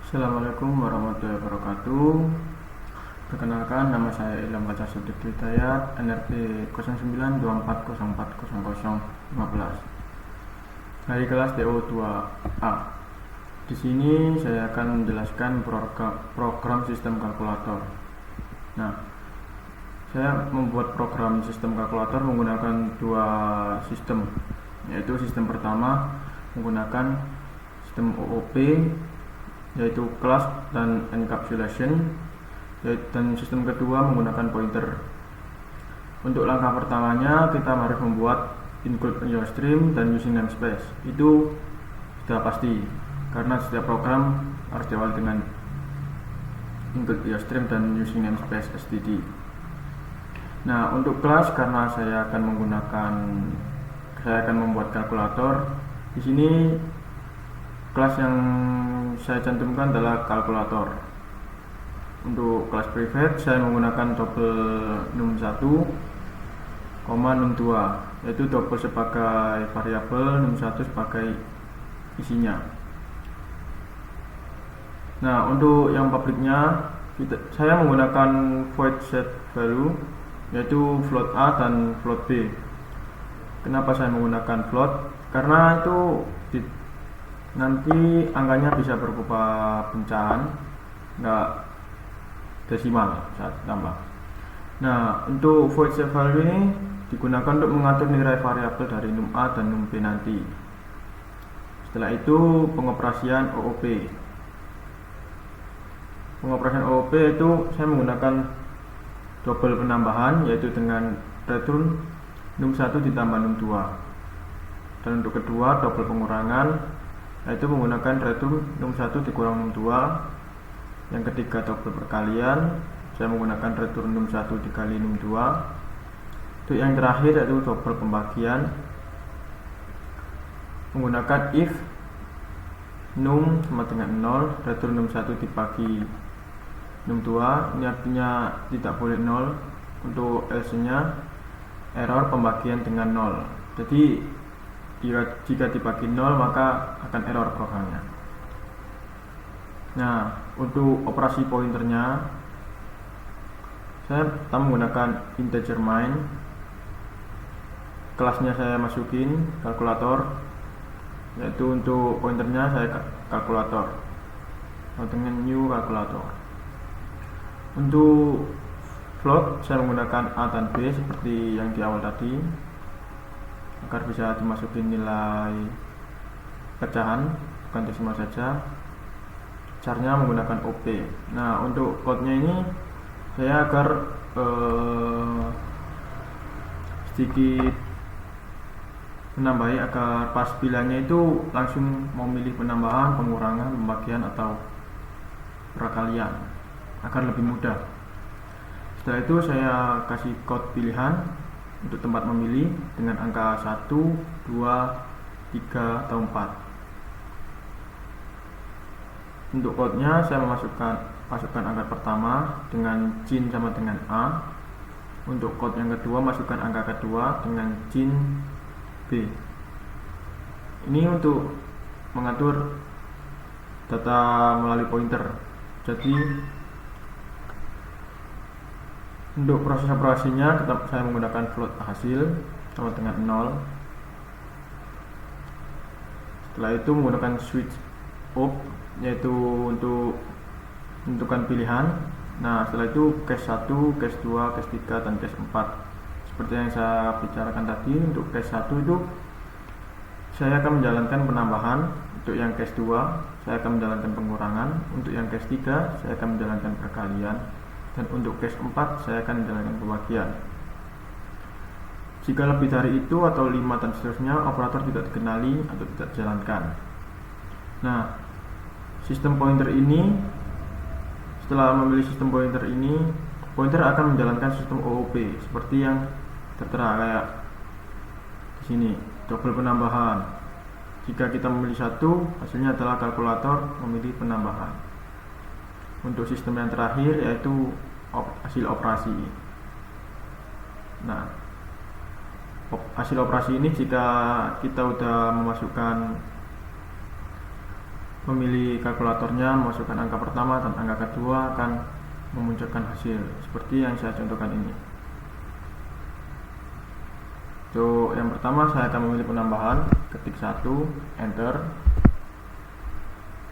Assalamualaikum warahmatullahi wabarakatuh. Perkenalkan, nama saya Ilham Kaca Sodik Hidayat, NRP 0924040015. Dari kelas DO2A. Di sini saya akan menjelaskan program sistem kalkulator. Nah, saya membuat program sistem kalkulator menggunakan dua sistem, yaitu sistem pertama menggunakan sistem OOP, yaitu class dan encapsulation, dan sistem kedua menggunakan pointer. Untuk langkah pertamanya kita harus membuat include IOStream dan using namespace. Itu sudah pasti karena setiap program harus diawali dengan include IOStream dan using namespace std. Nah, untuk kelas, karena saya akan membuat kalkulator. Di sini kelas yang saya cantumkan adalah kalkulator. Untuk kelas private saya menggunakan double num1, num2, yaitu double sebagai variabel, num1 sebagai isinya. Nah, untuk yang publiknya saya menggunakan void set value, yaitu float A dan float B. Kenapa saya menggunakan float? Karena itu nanti angkanya bisa berupa pecahan, enggak desimal saat tambah. Nah, untuk void set value ini digunakan untuk mengatur nilai variabel dari num A dan num B nanti. Setelah itu pengoperasian OOP. Pengoperasian OOP itu saya menggunakan double penambahan, yaitu dengan return num1 ditambah num2. Dan untuk kedua double pengurangan, yaitu menggunakan return num1 dikurang num2. Yang ketiga double perkalian, saya menggunakan return num1 dikali num2. Untuk yang terakhir yaitu double pembagian, menggunakan if num sama dengan 0, return num1 dibagi num2. Ini artinya tidak boleh 0. Untuk else nya error pembagian dengan 0. Jadi jika dibagi 0 maka akan error programnya. Nah, untuk operasi pointernya saya menggunakan integer main. Kelasnya saya masukin kalkulator, yaitu untuk pointernya saya kalkulator dengan new kalkulator. Untuk float saya menggunakan A dan B seperti yang di awal tadi, agar bisa dimasukin nilai pecahan bukan desimal saja. Caranya menggunakan OP. Nah, untuk code-nya ini saya agar sedikit menambahi agar pas pilihannya itu langsung memilih penambahan, pengurangan, pembagian atau perkalian agar lebih mudah. Setelah itu saya kasih code pilihan untuk tempat memilih dengan angka 1, 2, 3 atau 4. Untuk code-nya saya masukkan angka pertama dengan cin sama dengan A. Untuk code yang kedua masukkan angka kedua dengan cin B. Ini untuk mengatur data melalui pointer. Jadi untuk proses operasinya saya menggunakan float hasil sama dengan 0. Setelah itu menggunakan switch up, yaitu untuk menentukan pilihan. Nah, setelah itu case 1, case 2, case 3, dan case 4. Seperti yang saya bicarakan tadi, untuk case 1 itu saya akan menjalankan penambahan. Untuk yang case 2 saya akan menjalankan pengurangan. Untuk yang case 3 saya akan menjalankan perkalian. Dan untuk case 4 saya akan menjalankan pembagian. Jika lebih dari itu atau 5 dan seterusnya, operator tidak dikenali atau tidak dijalankan. Nah, sistem pointer ini, setelah memilih sistem pointer ini, pointer akan menjalankan sistem OOP seperti yang tertera kayak di sini, double penambahan. Jika kita memilih satu, hasilnya adalah kalkulator memilih penambahan. Untuk sistem yang terakhir yaitu hasil operasi. Nah, hasil operasi ini jika kita sudah memasukkan memilih kalkulatornya, memasukkan angka pertama dan angka kedua akan memunculkan hasil seperti yang saya contohkan ini. So, yang pertama saya akan memilih penambahan, ketik 1, enter.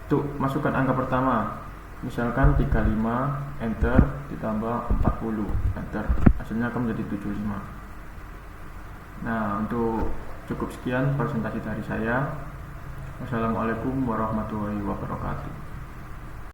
Untuk masukkan angka pertama, misalkan 35, enter, ditambah 40, enter, hasilnya akan menjadi 75. Nah, untuk cukup sekian presentasi dari saya. Wassalamualaikum warahmatullahi wabarakatuh.